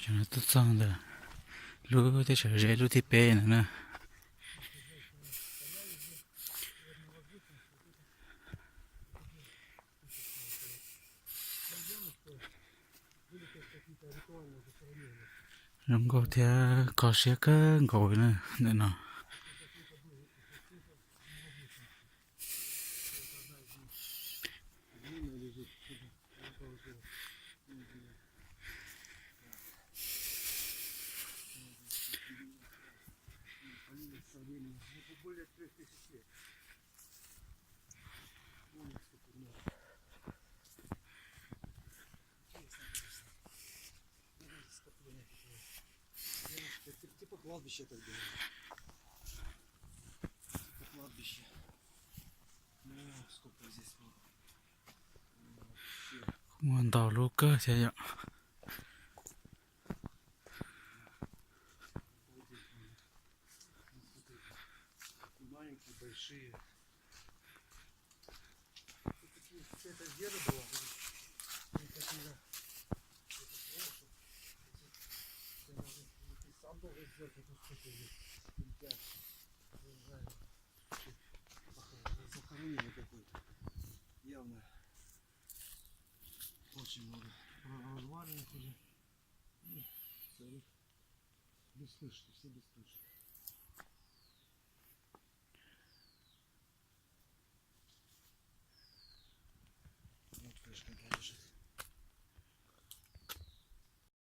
cho nó tốt xong rồi lúa thì trở dễ lúa thì bê nữa nè nó có theo có xe cái ngồi nữa nữa nè Типа кладбище так было. Типа кладбище. Ну, сколько здесь было. Вообще. muốn tàu lúa cơ thế ạ Маленькие, большие. Это деда было. Сам должен сделать эту штуку здесь. Захоронение какое-то. Явно. Очень много. Развалины уже. Бесслышно, все бесслышно.